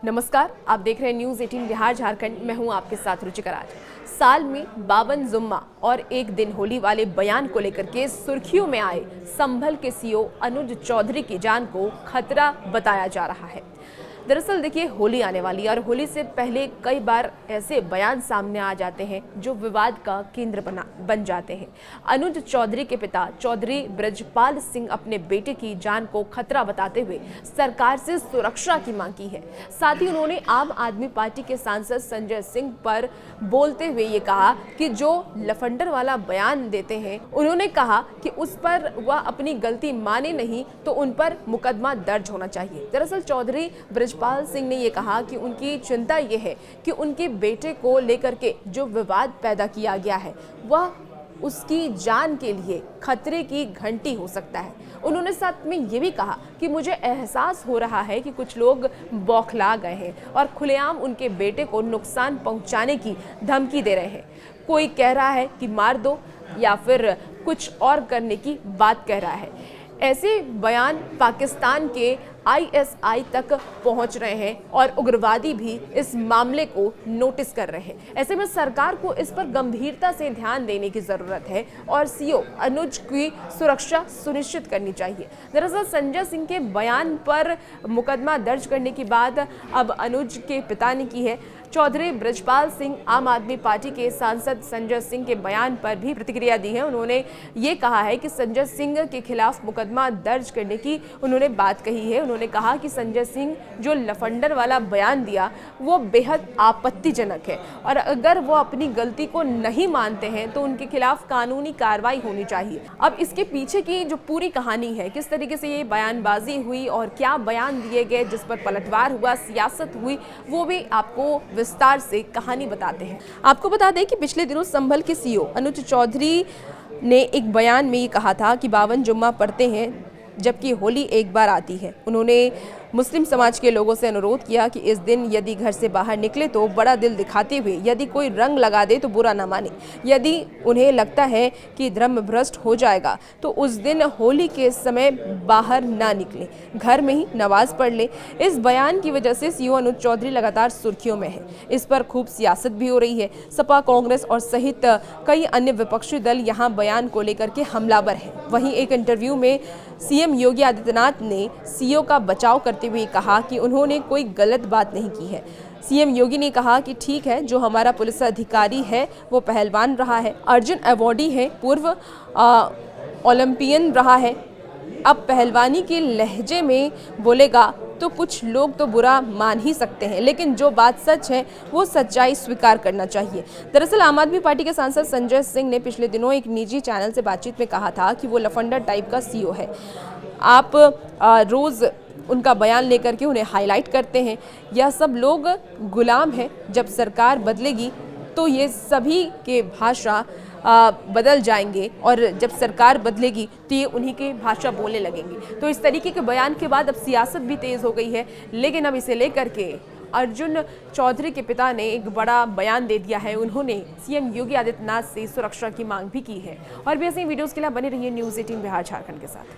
नमस्कार, आप देख रहे हैं न्यूज़ 18 बिहार झारखंड। मैं हूं आपके साथ रुचिका राज। साल में 52 जुम्मा और एक दिन होली वाले बयान को लेकर के सुर्खियों में आए संभल के सीओ अनुज चौधरी की जान को खतरा बताया जा रहा है। दरअसल देखिए, होली आने वाली है और होली से पहले कई बार ऐसे बयान सामने आ जाते हैं जो विवाद का केंद्र बन जाते हैं। अनुज चौधरी के पिता चौधरी ब्रजपाल सिंह अपने बेटे की जान को खतरा बताते हुए सरकार से सुरक्षा की मांग की है। साथ ही उन्होंने आम आदमी पार्टी के सांसद संजय सिंह पर बोलते हुए ये कहा कि जो लफंडर वाला बयान देते हैं, उन्होंने कहा कि उस पर वह अपनी गलती माने नहीं तो उन पर मुकदमा दर्ज होना चाहिए। दरअसल चौधरी ब्रजपाल सिंह ने यह कहा कि उनकी चिंता यह है कि उनके बेटे को लेकर के जो विवाद पैदा किया गया है वह उसकी जान के लिए खतरे की घंटी हो सकता है। उन्होंने साथ में ये भी कहा कि मुझे एहसास हो रहा है कि कुछ लोग बौखला गए हैं और खुलेआम उनके बेटे को नुकसान पहुंचाने की धमकी दे रहे हैं। कोई कह रहा है कि मार दो या फिर कुछ और करने की बात कह रहा है। ऐसे बयान पाकिस्तान के आईएसआई तक पहुंच रहे हैं और उग्रवादी भी इस मामले को नोटिस कर रहे हैं। ऐसे में सरकार को इस पर गंभीरता से ध्यान देने की जरूरत है और सीओ अनुज की सुरक्षा सुनिश्चित करनी चाहिए। दरअसल संजय सिंह के बयान पर मुकदमा दर्ज करने की बात अब अनुज के पिता ने की है। चौधरी ब्रजपाल सिंह आम आदमी पार्टी के सांसद संजय सिंह के बयान पर भी प्रतिक्रिया दी है। उन्होंने ये कहा है कि संजय सिंह के खिलाफ मुकदमा दर्ज करने की उन्होंने बात कही है। उन्होंने कहा कि संजय सिंह जो लफंडर वाला बयान दिया वो बेहद आपत्तिजनक है और अगर वो अपनी गलती को नहीं मानते हैं तो उनके खिलाफ कानूनी कार्रवाई होनी चाहिए। अब इसके पीछे की जो पूरी कहानी है, किस तरीके से ये बयानबाजी हुई और क्या बयान दिए गए जिस पर पलटवार हुआ, सियासत हुई, वो भी आपको विस्तार से कहानी बताते हैं। आपको बता दें कि पिछले दिनों संभल के सीओ अनुज चौधरी ने एक बयान में ये कहा था कि 52 जुम्मा पढ़ते हैं जबकि होली एक बार आती है। उन्होंने मुस्लिम समाज के लोगों से अनुरोध किया कि इस दिन यदि घर से बाहर निकले तो बड़ा दिल दिखाते हुए यदि कोई रंग लगा दे तो बुरा ना माने। यदि उन्हें लगता है कि धर्म भ्रष्ट हो जाएगा तो उस दिन होली के समय बाहर ना निकले, घर में ही नमाज पढ़ ले। इस बयान की वजह से सीओ अनुज चौधरी लगातार सुर्खियों में है। इस पर खूब सियासत भी हो रही है। सपा, कांग्रेस और सहित कई अन्य विपक्षी दल यहाँ बयान को लेकर के हमलावर हैं। वहीं एक इंटरव्यू में सीएम योगी आदित्यनाथ ने सीओ का बचाव करते हुए कहा कि उन्होंने कोई गलत बात नहीं की है। सीएम योगी ने कहा कि ठीक है, जो हमारा पुलिस अधिकारी है वो पहलवान रहा है, अर्जुन अवॉर्डी है, पूर्व ओलंपियन रहा है, अब पहलवानी के लहजे में बोलेगा तो कुछ लोग तो बुरा मान ही सकते हैं, लेकिन जो बात सच है वो सच्चाई स्वीकार करना चाहिए। दरअसल आम आदमी पार्टी के सांसद संजय सिंह ने पिछले दिनों एक निजी चैनल से बातचीत में कहा था कि वो लफंडर टाइप का सीओ है। आप रोज़ उनका बयान लेकर के उन्हें हाईलाइट करते हैं। यह सब लोग गुलाम हैं। जब सरकार बदलेगी तो ये सभी के भाषा बदल जाएंगे और जब सरकार बदलेगी तो ये उन्हीं के भाषा बोलने लगेंगे। तो इस तरीके के बयान के बाद अब सियासत भी तेज हो गई है, लेकिन अब इसे लेकर के अर्जुन चौधरी के पिता ने एक बड़ा बयान दे दिया है। उन्होंने सीएम योगी आदित्यनाथ से सुरक्षा की मांग भी की है। और भी ऐसी वीडियोस के लिए बने रहिए न्यूज़ 18 बिहार झारखंड के साथ।